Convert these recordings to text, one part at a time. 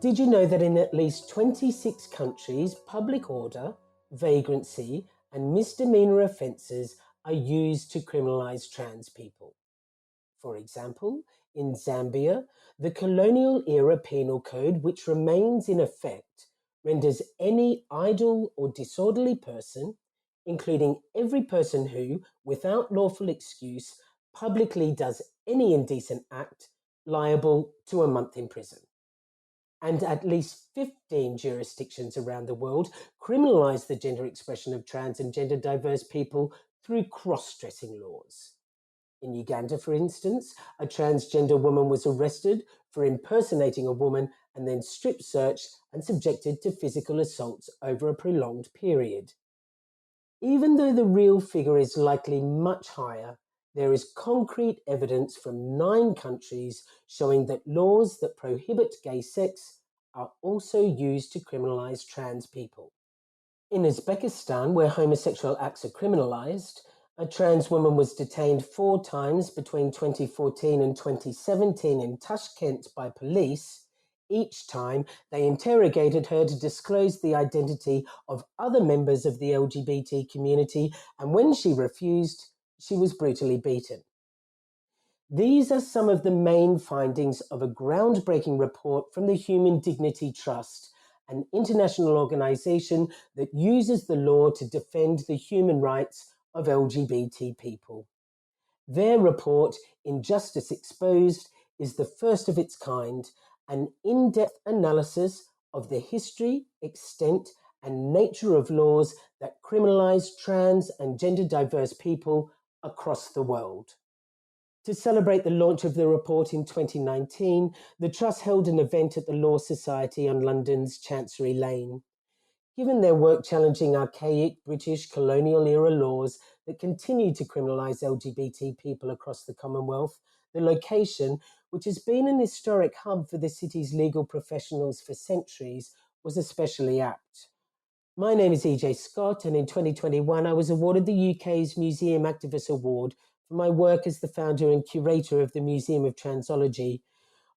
Did you know that in at least 26 countries, public order, vagrancy, and misdemeanor offences are used to criminalise trans people? For example, in Zambia, the colonial-era penal code, which remains in effect, renders any idle or disorderly person, including every person who, without lawful excuse, publicly does any indecent act, liable to a month in prison. And at least 15 jurisdictions around the world criminalise the gender expression of trans and gender diverse people through cross-dressing laws. In Uganda, for instance, a transgender woman was arrested for impersonating a woman and then strip searched and subjected to physical assaults over a prolonged period. Even though the real figure is likely much higher, there is concrete evidence from 9 countries showing that laws that prohibit gay sex are also used to criminalise trans people. In Uzbekistan, where homosexual acts are criminalised, a trans woman was detained 4 times between 2014 and 2017 in Tashkent by police. Each time, they interrogated her to disclose the identity of other members of the LGBT community, and when she refused, she was brutally beaten. These are some of the main findings of a groundbreaking report from the Human Dignity Trust, an international organisation that uses the law to defend the human rights of LGBT people. Their report, Injustice Exposed, is the first of its kind, an in-depth analysis of the history, extent, and nature of laws that criminalise trans and gender diverse people across the world. To celebrate the launch of the report in 2019, the Trust held an event at the Law Society on London's Chancery Lane. Given their work challenging archaic British colonial-era laws that continue to criminalise LGBT people across the Commonwealth, the location, which has been an historic hub for the city's legal professionals for centuries, was especially apt. My name is EJ Scott, and in 2021 I was awarded the UK's Museum Activist Award for my work as the founder and curator of the Museum of Transology.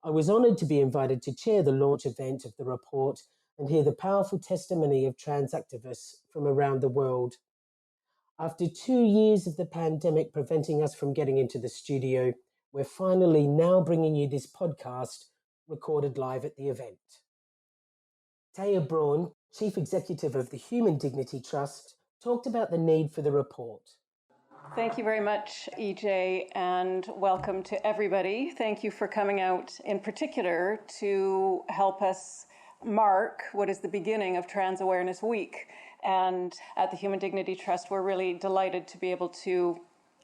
I was honoured to be invited to chair the launch event of the report and hear the powerful testimony of trans activists from around the world. After 2 years of the pandemic preventing us from getting into the studio, we're finally now bringing you this podcast recorded live at the event. Taya Braun, Chief Executive of the Human Dignity Trust, talked about the need for the report. Thank you very much, EJ, and welcome to everybody. Thank you for coming out in particular to help us mark what is the beginning of Trans Awareness Week. And at the Human Dignity Trust, we're really delighted to be able to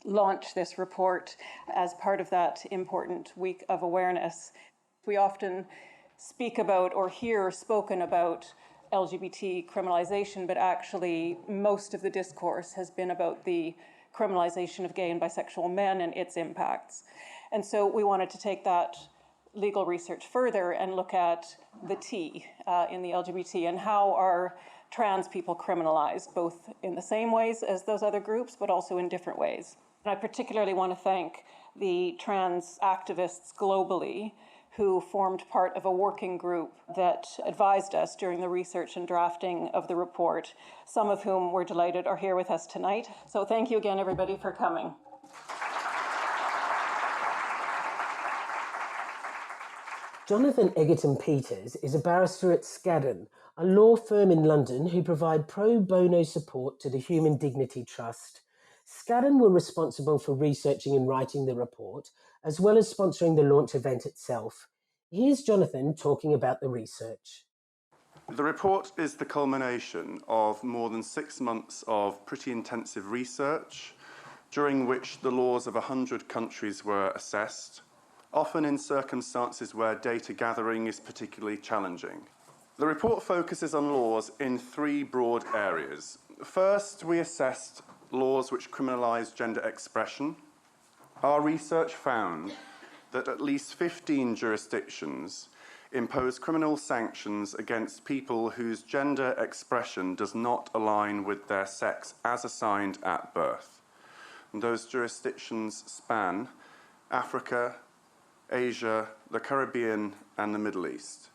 launch this report as part of that important week of awareness. We often speak about or hear spoken about LGBT criminalization, but actually most of the discourse has been about the criminalization of gay and bisexual men and its impacts. And so we wanted to take that legal research further and look at the T in the LGBT and how are trans people criminalized, both in the same ways as those other groups, but also in different ways. And I particularly want to thank the trans activists globally who formed part of a working group that advised us during the research and drafting of the report, some of whom we're delighted are here with us tonight. So thank you again, everybody, for coming. Jonathan Egerton-Peters is a barrister at Skadden, a law firm in London who provide pro bono support to the Human Dignity Trust. Skadden were responsible for researching and writing the report, as well as sponsoring the launch event itself. Here's Jonathan talking about the research. The report is the culmination of more than 6 months of pretty intensive research, during which the laws of 100 countries were assessed, often in circumstances where data gathering is particularly challenging. The report focuses on laws in 3 broad areas. First, we assessed laws which criminalise gender expression. Our research found that at least 15 jurisdictions impose criminal sanctions against people whose gender expression does not align with their sex as assigned at birth. And those jurisdictions span Africa, Asia, the Caribbean, and the Middle East.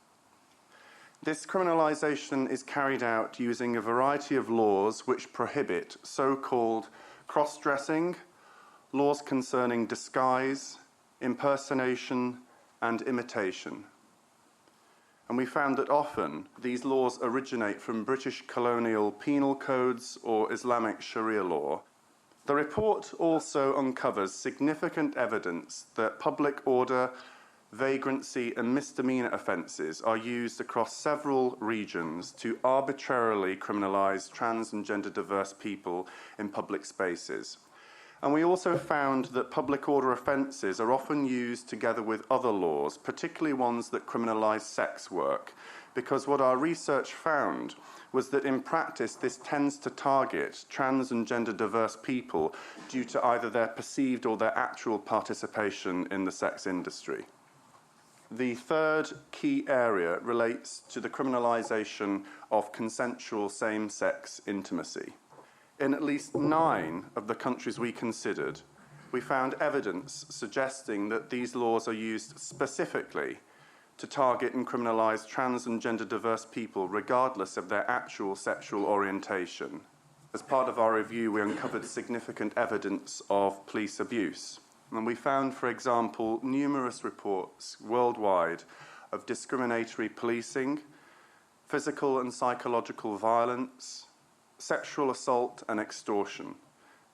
This criminalisation is carried out using a variety of laws which prohibit so-called cross-dressing, laws concerning disguise, impersonation, and imitation. And we found that often these laws originate from British colonial penal codes or Islamic Sharia law. The report also uncovers significant evidence that public order, vagrancy, and misdemeanor offences are used across several regions to arbitrarily criminalise trans and gender diverse people in public spaces. And we also found that public order offences are often used together with other laws, particularly ones that criminalise sex work, because what our research found was that in practice this tends to target trans and gender diverse people due to either their perceived or their actual participation in the sex industry. The third key area relates to the criminalisation of consensual same-sex intimacy. In at least 9 of the countries we considered, we found evidence suggesting that these laws are used specifically to target and criminalise trans and gender diverse people regardless of their actual sexual orientation. As part of our review, we uncovered significant evidence of police abuse. And we found, for example, numerous reports worldwide of discriminatory policing, physical and psychological violence, sexual assault and extortion.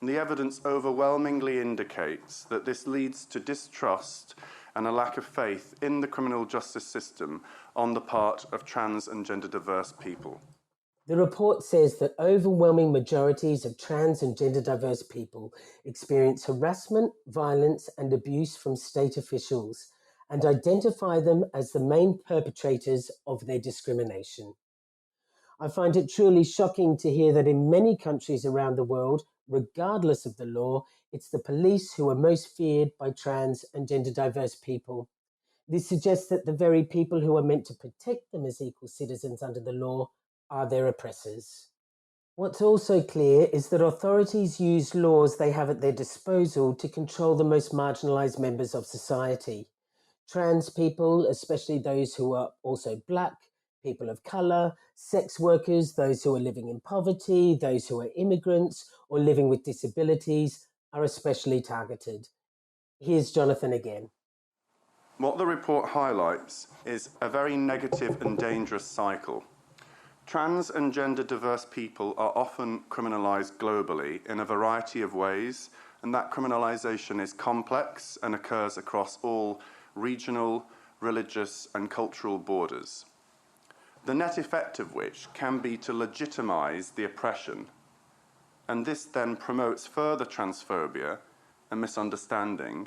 And the evidence overwhelmingly indicates that this leads to distrust and a lack of faith in the criminal justice system on the part of trans and gender diverse people. The report says that overwhelming majorities of trans and gender diverse people experience harassment, violence, and abuse from state officials and identify them as the main perpetrators of their discrimination. I find it truly shocking to hear that in many countries around the world, regardless of the law, it's the police who are most feared by trans and gender diverse people. This suggests that the very people who are meant to protect them as equal citizens under the law are their oppressors. What's also clear is that authorities use laws they have at their disposal to control the most marginalised members of society. Trans people, especially those who are also Black, people of colour, sex workers, those who are living in poverty, those who are immigrants or living with disabilities, are especially targeted. Here's Jonathan again. What the report highlights is a very negative and dangerous cycle. Trans and gender diverse people are often criminalised globally in a variety of ways, and that criminalisation is complex and occurs across all regional, religious, and cultural borders. The net effect of which can be to legitimise the oppression, and this then promotes further transphobia and misunderstanding,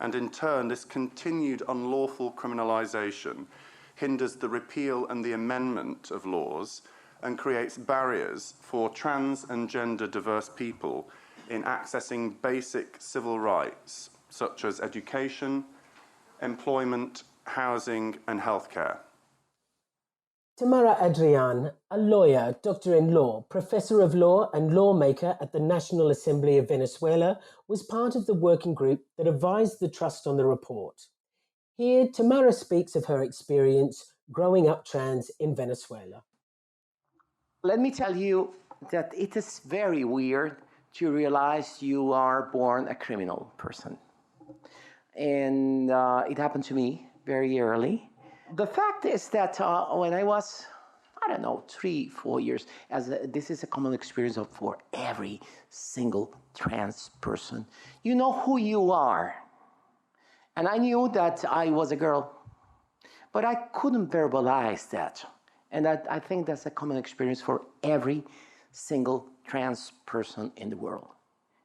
and in turn this continued unlawful criminalisation hinders the repeal and the amendment of laws and creates barriers for trans and gender diverse people in accessing basic civil rights such as education, employment, housing, and healthcare. Tamara Adrian, a lawyer, doctor in law, professor of law and lawmaker at the National Assembly of Venezuela, was part of the working group that advised the Trust on the report. Here, Tamara speaks of her experience growing up trans in Venezuela. Let me tell you that it is very weird to realize you are born a criminal person. And it happened to me very early. The fact is that when I was, 3, 4 years, this is a common experience for every single trans person. You know who you are. And I knew that I was a girl, but I couldn't verbalize that. And I think that's a common experience for every single trans person in the world.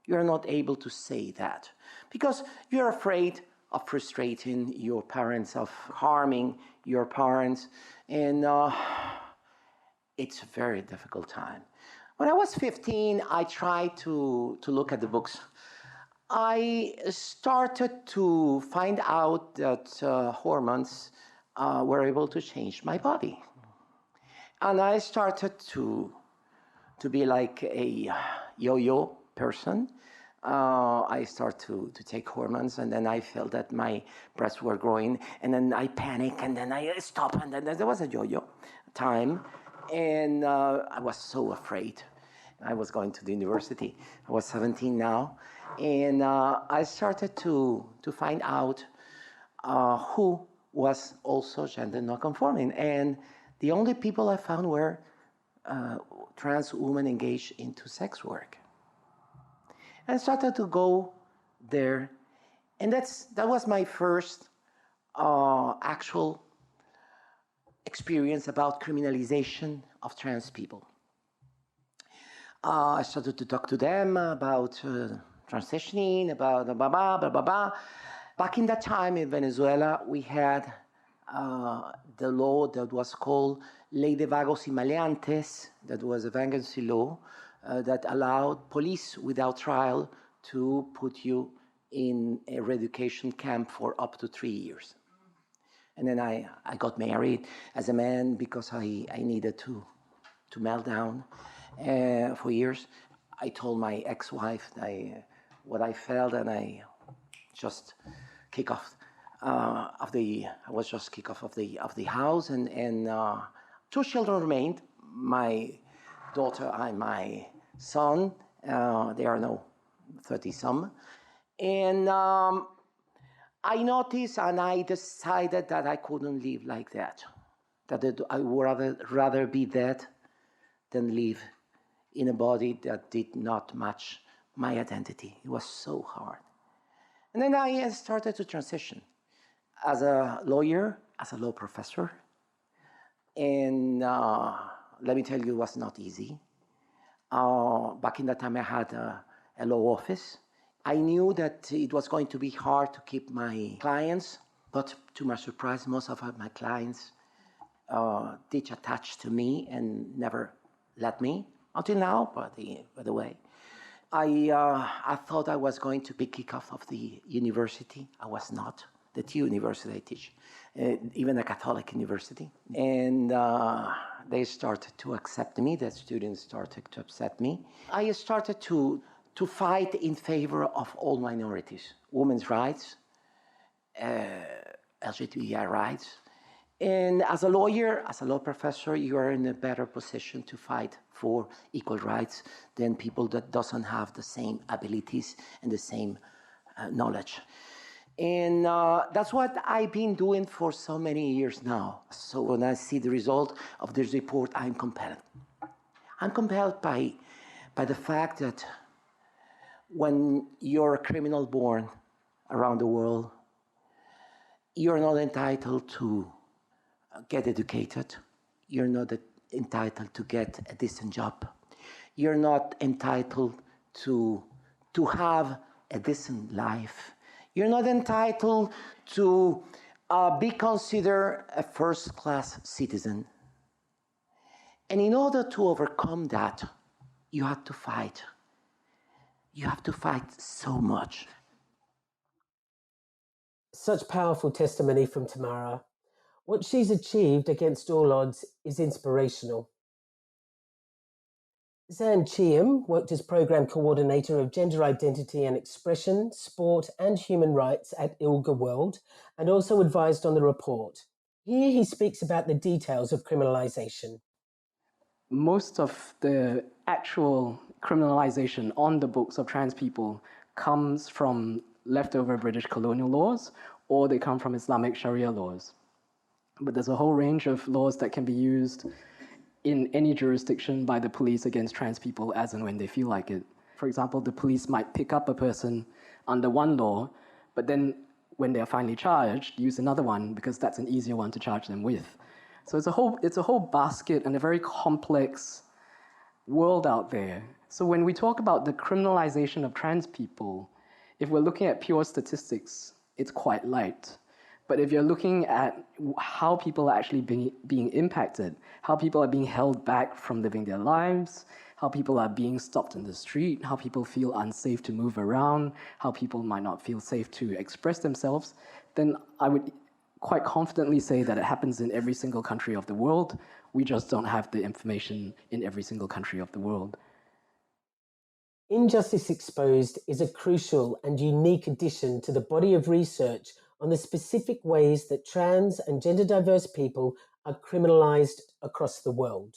You're not able to say that because you're afraid of frustrating your parents, of harming your parents, and it's a very difficult time. When I was 15, I tried to look at the books. I started to find out that hormones were able to change my body. And I started to be like a yo-yo person I started to take hormones, and then I felt that my breasts were growing, and then I panicked, and then I stopped, and then there was a yo-yo time, and I was so afraid. I was going to the university. I was 17 now, and I started to find out who was also gender non-conforming, and the only people I found were trans women engaged into sex work. And I started to go there, and that was my first actual experience about criminalization of trans people. I started to talk to them about transitioning, about blah, blah, blah, blah, blah, blah. Back in that time in Venezuela, we had the law that was called Ley de Vagos y Maleantes, that was a vagrancy law that allowed police without trial to put you in a re-education camp for up to 3 years. And then I got married as a man because I needed to melt down for years. I told my ex-wife what I felt, and I just kicked off of the house, and 2 children remained, my daughter and my son. They are now 30-some. And I noticed, and I decided that I couldn't live like that, that I would rather be dead than live in a body that did not match my identity. It was so hard. And then I started to transition as a lawyer, as a law professor. And let me tell you, it was not easy. Back in that time, I had a law office. I knew that it was going to be hard to keep my clients, but to my surprise, most of my clients did attach to me and never let me, until now, by the way. I thought I was going to be kicked off of the university. I was not. The 2 universities I teach, even a Catholic university. And they started to accept me. The students started to accept me. I started to fight in favor of all minorities, women's rights, LGBTI rights. And as a lawyer, as a law professor, you are in a better position to fight for equal rights than people that doesn't have the same abilities and the same knowledge. And that's what I've been doing for so many years now. So when I see the result of this report, I'm compelled. I'm compelled by the fact that when you're a criminal born around the world, you're not entitled to get educated. You're not entitled to get a decent job. You're not entitled to have a decent life. You're not entitled to be considered a first-class citizen. And in order to overcome that, you have to fight. You have to fight so much. Such powerful testimony from Tamara. What she's achieved against all odds is inspirational. Zan Chiam worked as Programme Coordinator of Gender Identity and Expression, Sport and Human Rights at ILGA World, and also advised on the report. Here he speaks about the details of criminalisation. Most of the actual criminalisation on the books of trans people comes from leftover British colonial laws, or they come from Islamic Sharia laws. But there's a whole range of laws that can be used in any jurisdiction by the police against trans people as and when they feel like it. For example, the police might pick up a person under one law, but then when they're finally charged, use another one because that's an easier one to charge them with. So it's a whole basket and a very complex world out there. So when we talk about the criminalization of trans people, if we're looking at pure statistics, it's quite light. But if you're looking at how people are actually being impacted, how people are being held back from living their lives, how people are being stopped in the street, how people feel unsafe to move around, how people might not feel safe to express themselves, then I would quite confidently say that it happens in every single country of the world. We just don't have the information in every single country of the world. Injustice Exposed is a crucial and unique addition to the body of research on the specific ways that trans and gender diverse people are criminalised across the world.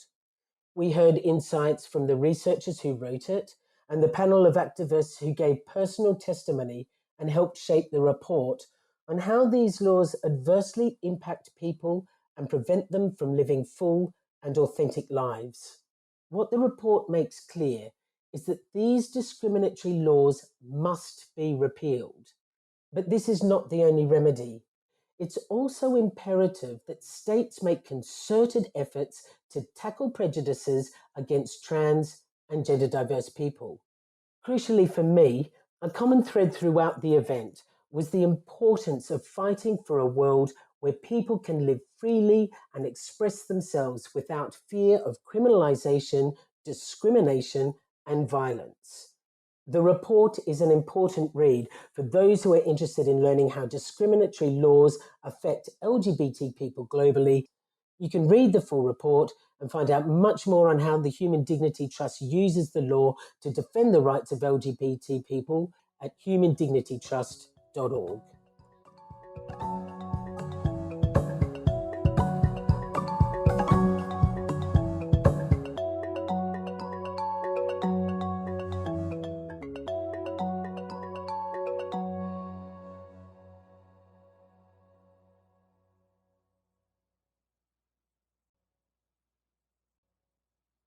We heard insights from the researchers who wrote it and the panel of activists who gave personal testimony and helped shape the report on how these laws adversely impact people and prevent them from living full and authentic lives. What the report makes clear is that these discriminatory laws must be repealed. But this is not the only remedy. It's also imperative that states make concerted efforts to tackle prejudices against trans and gender diverse people. Crucially for me, a common thread throughout the event was the importance of fighting for a world where people can live freely and express themselves without fear of criminalisation, discrimination, and violence. The report is an important read for those who are interested in learning how discriminatory laws affect LGBT people globally. You can read the full report and find out much more on how the Human Dignity Trust uses the law to defend the rights of LGBT people at humandignitytrust.org.